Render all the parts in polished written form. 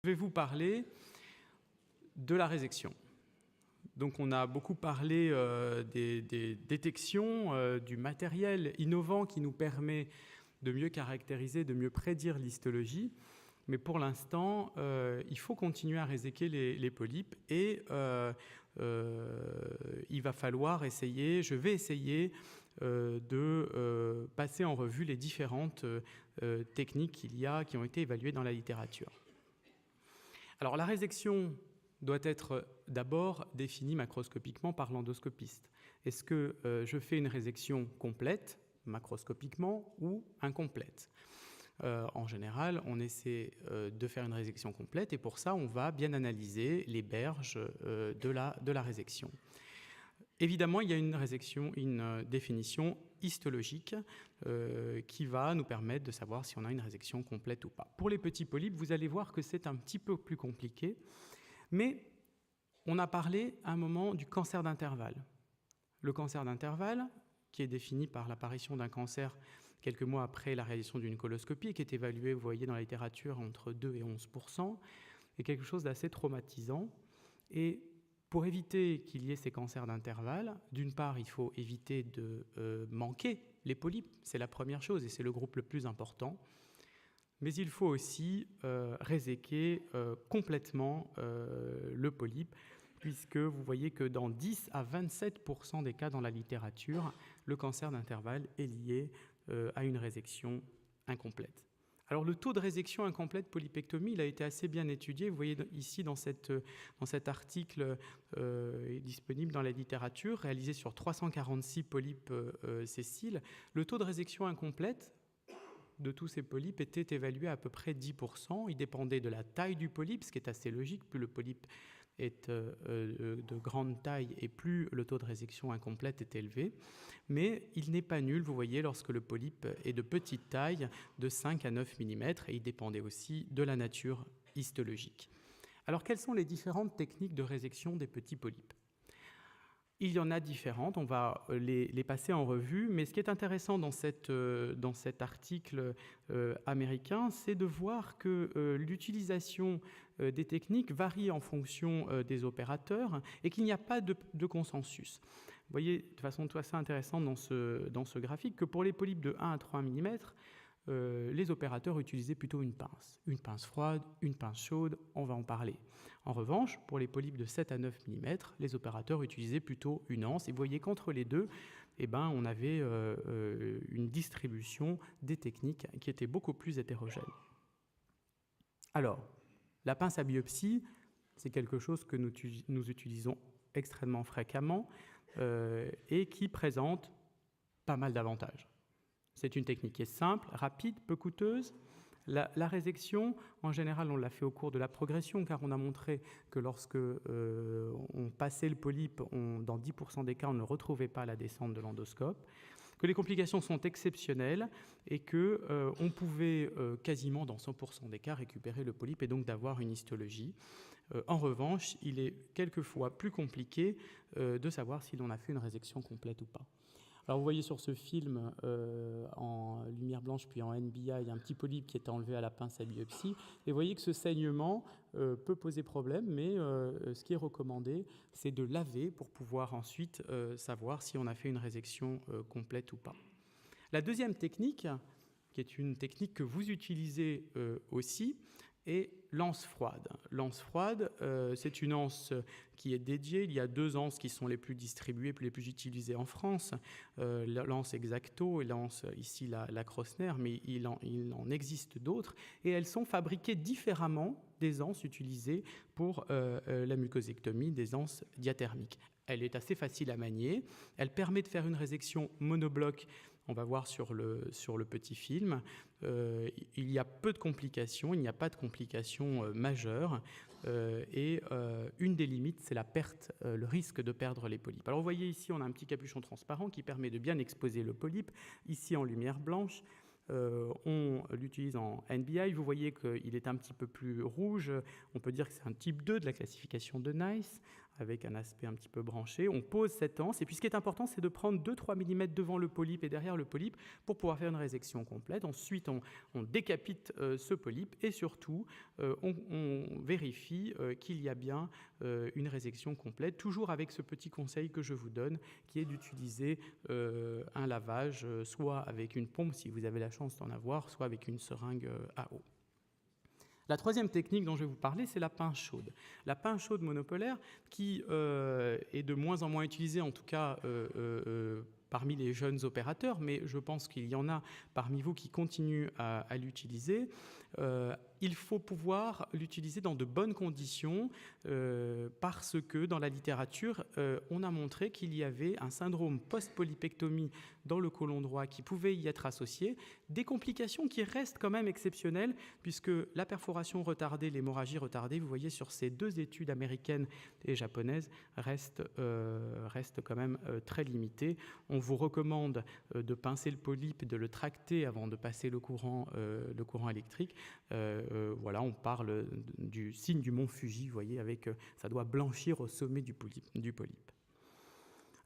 Je vais vous parler de la résection. Donc on a beaucoup parlé des détections, du matériel innovant qui nous permet de mieux caractériser, de mieux prédire l'histologie. Mais pour l'instant, il faut continuer à réséquer les polypes et il va falloir essayer, je vais essayer de passer en revue les différentes techniques qui ont été évaluées dans la littérature. Alors la résection doit être d'abord définie macroscopiquement par l'endoscopiste. Est-ce que je fais une résection complète, macroscopiquement, ou incomplète ? En général, on essaie de faire une résection complète et pour ça, on va bien analyser les berges de la résection. Évidemment, il y a une définition histologique qui va nous permettre de savoir si on a une résection complète ou pas. Pour les petits polypes, vous allez voir que c'est un petit peu plus compliqué, mais on a parlé à un moment du cancer d'intervalle. Le cancer d'intervalle, qui est défini par l'apparition d'un cancer quelques mois après la réalisation d'une coloscopie, qui est évalué, vous voyez dans la littérature, entre 2 et 11%, est quelque chose d'assez traumatisant. Et pour éviter qu'il y ait ces cancers d'intervalle, d'une part, il faut éviter de manquer les polypes, c'est la première chose, et c'est le groupe le plus important. Mais il faut aussi réséquer complètement le polype, puisque vous voyez que dans 10 à 27% des cas dans la littérature, le cancer d'intervalle est lié à une résection incomplète. Alors le taux de résection incomplète polypectomie, il a été assez bien étudié. Vous voyez ici dans cet article disponible dans la littérature, réalisé sur 346 polypes sessiles, le taux de résection incomplète de tous ces polypes était évalué à peu près 10%. Il dépendait de la taille du polype, ce qui est assez logique. Plus le polype est de grande taille et plus le taux de résection incomplète est élevé. Mais il n'est pas nul, vous voyez, lorsque le polype est de petite taille, de 5 à 9 mm, et il dépendait aussi de la nature histologique. Alors, quelles sont les différentes techniques de résection des petits polypes ? Il y en a différentes, on va les passer en revue, mais ce qui est intéressant dans cet article américain, c'est de voir que l'utilisation des techniques varie en fonction des opérateurs et qu'il n'y a pas de consensus. Vous voyez de façon tout assez intéressante dans ce graphique que pour les polypes de 1 à 3 mm, les opérateurs utilisaient plutôt une pince froide, une pince chaude, on va en parler. En revanche, pour les polypes de 7 à 9 mm, les opérateurs utilisaient plutôt une anse, et vous voyez qu'entre les deux, on avait une distribution des techniques qui était beaucoup plus hétérogène. Alors, la pince à biopsie, c'est quelque chose que nous utilisons extrêmement fréquemment et qui présente pas mal d'avantages. C'est une technique qui est simple, rapide, peu coûteuse. La résection, en général, on l'a fait au cours de la progression, car on a montré que lorsque on passait le polype, dans 10% des cas, on ne retrouvait pas la descente de l'endoscope, que les complications sont exceptionnelles et qu'on pouvait quasiment, dans 100% des cas, récupérer le polype et donc d'avoir une histologie. En revanche, il est quelquefois plus compliqué de savoir si l'on a fait une résection complète ou pas. Alors vous voyez sur ce film en lumière blanche puis en NBI, il y a un petit polype qui est enlevé à la pince à biopsie. Et vous voyez que ce saignement peut poser problème, mais ce qui est recommandé, c'est de laver pour pouvoir ensuite savoir si on a fait une résection complète ou pas. La deuxième technique, qui est une technique que vous utilisez aussi, et l'anse froide. L'anse froide, c'est une anse qui est dédiée. Il y a 2 anses qui sont les plus distribuées, les plus utilisées en France. L'anse Exacto et l'anse, ici, la Crosner, mais il en existe d'autres. Et elles sont fabriquées différemment des anses utilisées pour la mucosectomie, des anses diathermiques. Elle est assez facile à manier. Elle permet de faire une résection monobloc. On va voir sur le petit film. Il y a peu de complications, il n'y a pas de complications majeures. Une des limites, c'est la perte, le risque de perdre les polypes. Alors vous voyez ici, on a un petit capuchon transparent qui permet de bien exposer le polype. Ici, en lumière blanche. On l'utilise en NBI. Vous voyez qu'il est un petit peu plus rouge. On peut dire que c'est un type 2 de la classification de NICE. avec un aspect un petit peu branché. On pose cette anse, et puis ce qui est important, c'est de prendre 2-3 mm devant le polype et derrière le polype pour pouvoir faire une résection complète. Ensuite, on décapite ce polype, et surtout, on vérifie qu'il y a bien une résection complète, toujours avec ce petit conseil que je vous donne, qui est d'utiliser un lavage, soit avec une pompe, si vous avez la chance d'en avoir, soit avec une seringue à eau. La troisième technique dont je vais vous parler, c'est la pince chaude. La pince chaude monopolaire qui est de moins en moins utilisée, en tout cas parmi les jeunes opérateurs, mais je pense qu'il y en a parmi vous qui continuent à l'utiliser. Il faut pouvoir l'utiliser dans de bonnes conditions parce que dans la littérature, on a montré qu'il y avait un syndrome post-polypectomie dans le côlon droit qui pouvait y être associé, des complications qui restent quand même exceptionnelles puisque la perforation retardée, l'hémorragie retardée, vous voyez sur ces deux études américaines et japonaises, reste quand même très limitée. On vous recommande de pincer le polype et de le tracter avant de passer le courant électrique. Voilà, on parle du signe du mont Fuji, vous voyez, avec ça doit blanchir au sommet du polype.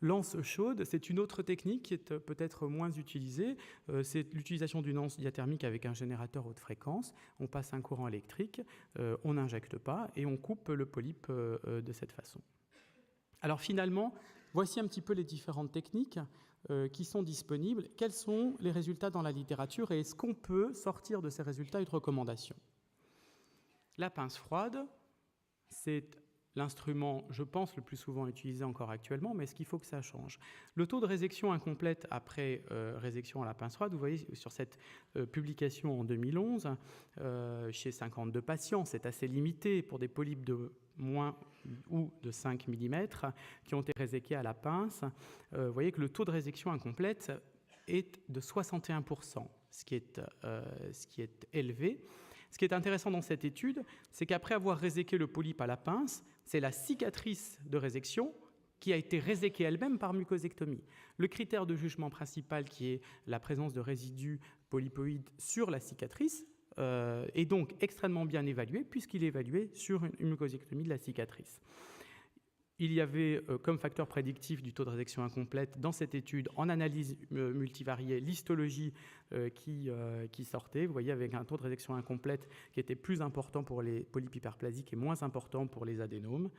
L'anse chaude, c'est une autre technique qui est peut-être moins utilisée. C'est l'utilisation d'une anse diathermique avec un générateur haute fréquence. On passe un courant électrique, on n'injecte pas et on coupe le polype de cette façon. Alors finalement, voici un petit peu les différentes techniques qui sont disponibles. Quels sont les résultats dans la littérature et est-ce qu'on peut sortir de ces résultats une recommandation ? La pince froide, c'est l'instrument, je pense, le plus souvent utilisé encore actuellement, mais est-ce qu'il faut que ça change ? Le taux de résection incomplète après résection à la pince froide, vous voyez sur cette publication en 2011, chez 52 patients, c'est assez limité pour des polypes de moins ou de 5 mm qui ont été réséqués à la pince. Vous voyez que le taux de résection incomplète est de 61%, ce qui est élevé. Ce qui est intéressant dans cette étude, c'est qu'après avoir réséqué le polype à la pince, c'est la cicatrice de résection qui a été réséquée elle-même par mucosectomie. Le critère de jugement principal, qui est la présence de résidus polypoïdes sur la cicatrice, est donc extrêmement bien évalué puisqu'il est évalué sur une mucosectomie de la cicatrice. Il y avait comme facteur prédictif du taux de résection incomplète dans cette étude en analyse multivariée l'histologie qui sortait, vous voyez, avec un taux de résection incomplète qui était plus important pour les polypes hyperplasiques et moins important pour les adénomes.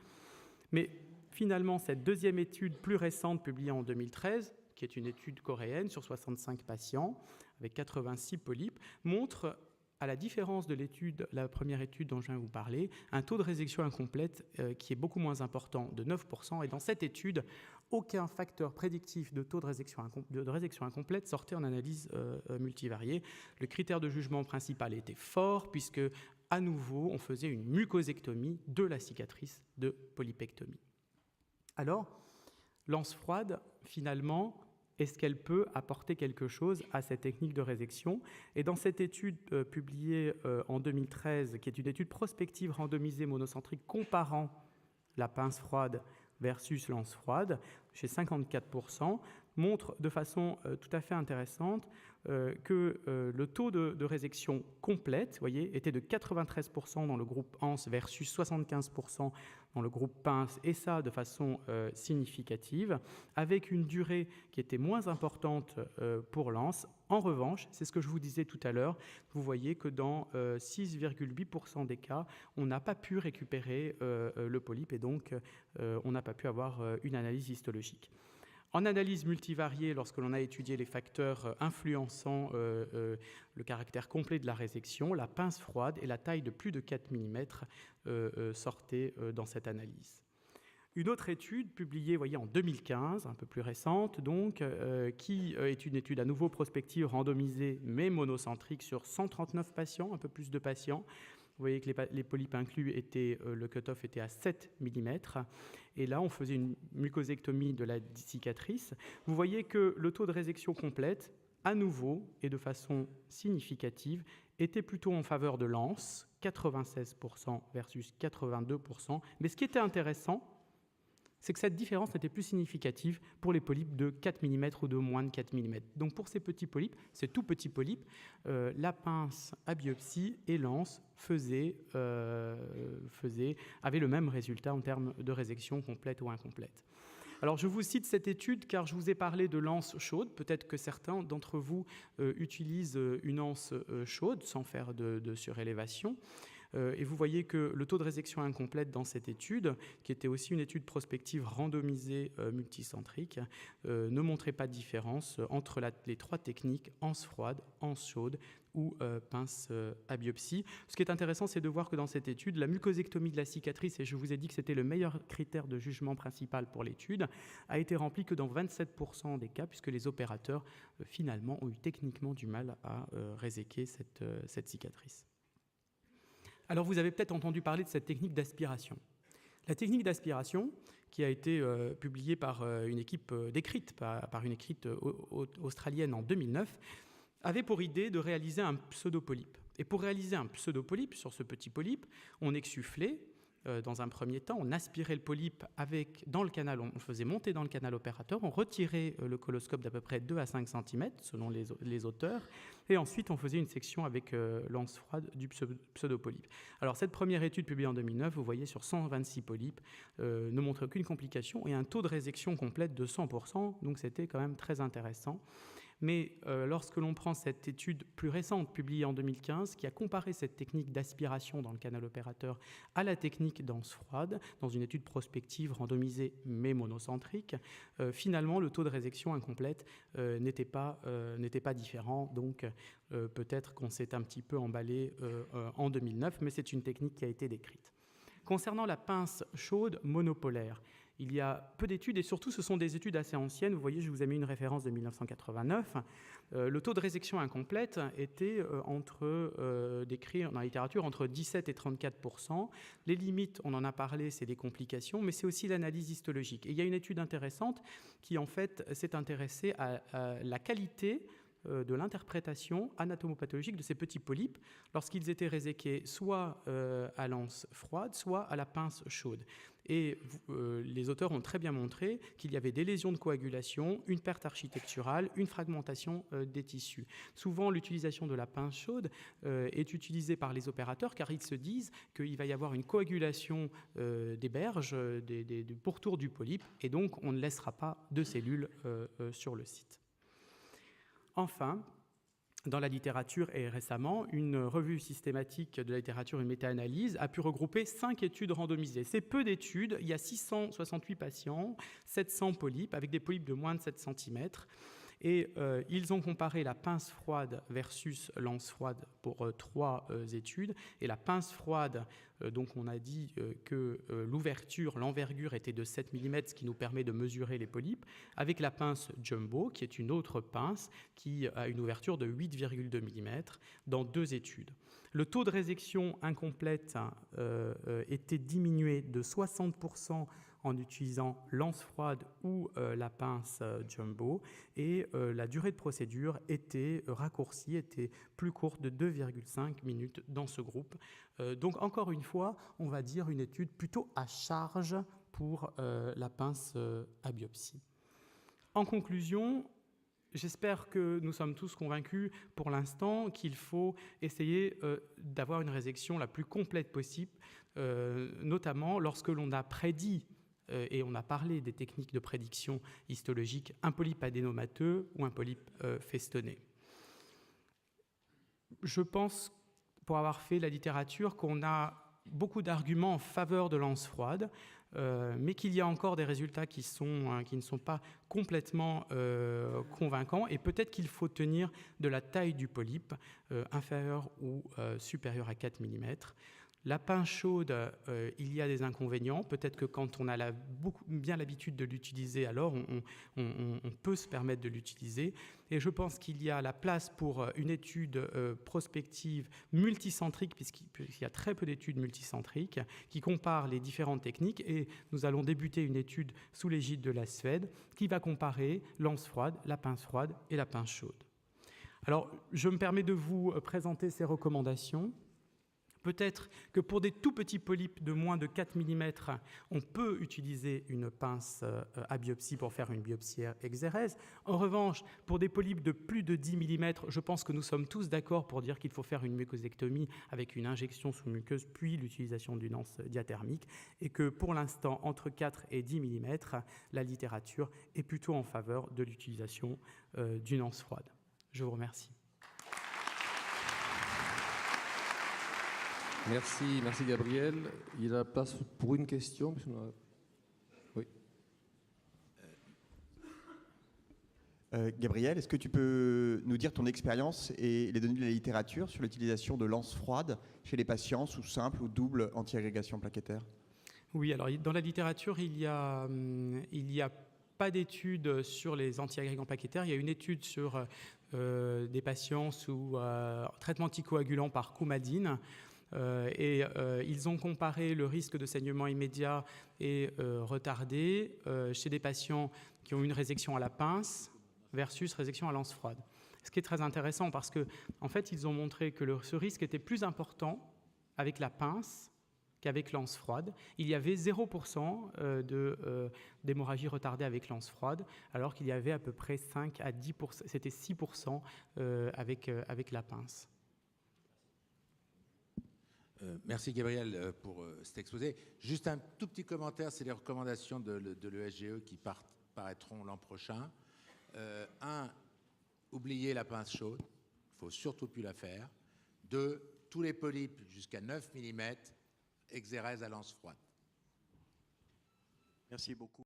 Mais finalement, cette deuxième étude plus récente publiée en 2013, qui est une étude coréenne sur 65 patients avec 86 polypes, montre, à la différence de la première étude dont je viens de vous parler, un taux de résection incomplète qui est beaucoup moins important, de 9%. Et dans cette étude, aucun facteur prédictif de taux de résection incomplète sortait en analyse multivariée. Le critère de jugement principal était fort, puisque, à nouveau, on faisait une mucosectomie de la cicatrice de polypectomie. Alors, l'anse froide, finalement, est-ce qu'elle peut apporter quelque chose à cette technique de résection ? Et dans cette étude publiée en 2013, qui est une étude prospective randomisée monocentrique comparant la pince froide versus l'anse froide, chez 54%, montre de façon tout à fait intéressante que le taux de résection complète, voyez, était de 93% dans le groupe anse versus 75% dans le groupe pince, et ça de façon significative, avec une durée qui était moins importante pour l'anse. En revanche, c'est ce que je vous disais tout à l'heure, vous voyez que dans 6,8% des cas, on n'a pas pu récupérer le polype et donc on n'a pas pu avoir une analyse histologique. En analyse multivariée, lorsque l'on a étudié les facteurs influençant le caractère complet de la résection, la pince froide et la taille de plus de 4 mm sortaient dans cette analyse. Une autre étude publiée en 2015, un peu plus récente, donc, qui est une étude à nouveau prospective, randomisée, mais monocentrique sur 139 patients, un peu plus de patients. Vous voyez que les polypes inclus le cutoff était à 7 mm. Et là, on faisait une mucosectomie de la cicatrice. Vous voyez que le taux de résection complète, à nouveau et de façon significative, était plutôt en faveur de l'anse, 96% versus 82%. Mais ce qui était intéressant, c'est que cette différence n'était plus significative pour les polypes de 4 mm ou de moins de 4 mm. Donc pour ces petits polypes, ces tout petits polypes, la pince à biopsie et l'anse faisaient avait le même résultat en termes de résection complète ou incomplète. Alors, je vous cite cette étude car je vous ai parlé de l'anse chaude. Peut-être que certains d'entre vous utilisent une anse chaude sans faire de surélévation. Et vous voyez que le taux de résection incomplète dans cette étude, qui était aussi une étude prospective randomisée multicentrique, ne montrait pas de différence entre les trois techniques, anse froide, anse chaude ou pince à biopsie. Ce qui est intéressant, c'est de voir que dans cette étude, la mucosectomie de la cicatrice, et je vous ai dit que c'était le meilleur critère de jugement principal pour l'étude, a été rempli que dans 27% des cas, puisque les opérateurs, finalement, ont eu techniquement du mal à réséquer cette cicatrice. Alors, vous avez peut-être entendu parler de cette technique d'aspiration. La technique d'aspiration, qui a été publiée par une équipe, décrite par une équipe australienne en 2009, avait pour idée de réaliser un pseudopolype. Et pour réaliser un pseudopolype, sur ce petit polype, on exsufflait dans un premier temps, on aspirait le polype dans le canal, on le faisait monter dans le canal opérateur, on retirait le coloscope d'à peu près 2 à 5 cm, selon les auteurs, et ensuite on faisait une section avec l'anse froide du pseudopolype. Alors cette première étude publiée en 2009, vous voyez sur 126 polypes, ne montrait aucune complication et un taux de résection complète de 100%, donc c'était quand même très intéressant. Mais lorsque l'on prend cette étude plus récente, publiée en 2015, qui a comparé cette technique d'aspiration dans le canal opérateur à la technique d'anse froide, dans une étude prospective randomisée mais monocentrique, finalement, le taux de résection incomplète n'était pas différent. Donc, peut-être qu'on s'est un petit peu emballé en 2009, mais c'est une technique qui a été décrite. Concernant la pince chaude monopolaire, il y a peu d'études, et surtout ce sont des études assez anciennes. Vous voyez, je vous ai mis une référence de 1989. Le taux de résection incomplète était décrit dans la littérature entre 17 et 34%. Les limites, on en a parlé, c'est des complications, mais c'est aussi l'analyse histologique. Et il y a une étude intéressante qui, en fait, s'est intéressée à la qualité de l'interprétation anatomopathologique de ces petits polypes lorsqu'ils étaient réséqués soit à l'anse froide, soit à la pince chaude. Et les auteurs ont très bien montré qu'il y avait des lésions de coagulation, une perte architecturale, une fragmentation des tissus. Souvent, l'utilisation de la pince chaude est utilisée par les opérateurs car ils se disent qu'il va y avoir une coagulation des berges, du pourtour du polype, et donc on ne laissera pas de cellules sur le site. Enfin, dans la littérature et récemment, une revue systématique de la littérature, une méta-analyse, a pu regrouper 5 études randomisées. C'est peu d'études, il y a 668 patients, 700 polypes, avec des polypes de moins de 7 cm. Et ils ont comparé la pince froide versus l'anse froide pour 3 études. Et la pince froide, donc on a dit que l'envergure était de 7 mm, ce qui nous permet de mesurer les polypes, avec la pince jumbo, qui est une autre pince, qui a une ouverture de 8,2 mm dans 2 études. Le taux de résection incomplète était diminué de 60% en utilisant l'anse froide ou la pince jumbo, et la durée de procédure était raccourcie, était plus courte de 2,5 minutes dans ce groupe. Donc encore une fois, on va dire une étude plutôt à charge pour la pince à biopsie. En conclusion, j'espère que nous sommes tous convaincus pour l'instant qu'il faut essayer d'avoir une résection la plus complète possible, notamment lorsque l'on a prédit, et on a parlé des techniques de prédiction histologique, un polype adénomateux ou un polype festonné. Je pense, pour avoir fait la littérature, qu'on a beaucoup d'arguments en faveur de l'anse froide, mais qu'il y a encore des résultats qui ne sont pas complètement convaincants, et peut-être qu'il faut tenir de la taille du polype, inférieure ou supérieure à 4 mm. La pince chaude, il y a des inconvénients. Peut-être que quand on a bien l'habitude de l'utiliser, alors on peut se permettre de l'utiliser. Et je pense qu'il y a la place pour une étude prospective multicentrique, puisqu'il y a très peu d'études multicentriques, qui comparent les différentes techniques. Et nous allons débuter une étude sous l'égide de la Suède, qui va comparer l'anse froide, la pince froide et la pince chaude. Alors, je me permets de vous présenter ces recommandations. Peut-être que pour des tout petits polypes de moins de 4 mm, on peut utiliser une pince à biopsie pour faire une biopsie exérèse. En revanche, pour des polypes de plus de 10 mm, je pense que nous sommes tous d'accord pour dire qu'il faut faire une mucosectomie avec une injection sous muqueuse, puis l'utilisation d'une anse diathermique, et que pour l'instant, entre 4 et 10 mm, la littérature est plutôt en faveur de l'utilisation d'une anse froide. Je vous remercie. Merci Gabriel. Il y a la place pour une question. Oui. Gabriel, est-ce que tu peux nous dire ton expérience et les données de la littérature sur l'utilisation de l'anse froide chez les patients sous simple ou double anti-agrégation plaquettaire? Oui, alors dans la littérature, il y a pas d'études sur les antiagrégants plaquettaires. Il y a une étude sur des patients sous traitement anticoagulant par coumadine. Ils ont comparé le risque de saignement immédiat et retardé chez des patients qui ont une résection à la pince versus résection à l'anse froide. Ce qui est très intéressant parce qu'en fait, ils ont montré que ce risque était plus important avec la pince qu'avec l'anse froide. Il y avait 0% d'hémorragie retardée avec l'anse froide, alors qu'il y avait à peu près 5 à 10%, c'était 6% avec la pince. Merci Gabriel pour cet exposé. Juste un tout petit commentaire, c'est les recommandations de l'ESGE qui paraîtront l'an prochain. Oubliez la pince chaude, il ne faut surtout plus la faire. 2, tous les polypes jusqu'à 9 mm, exérèse à l'anse froide. Merci beaucoup.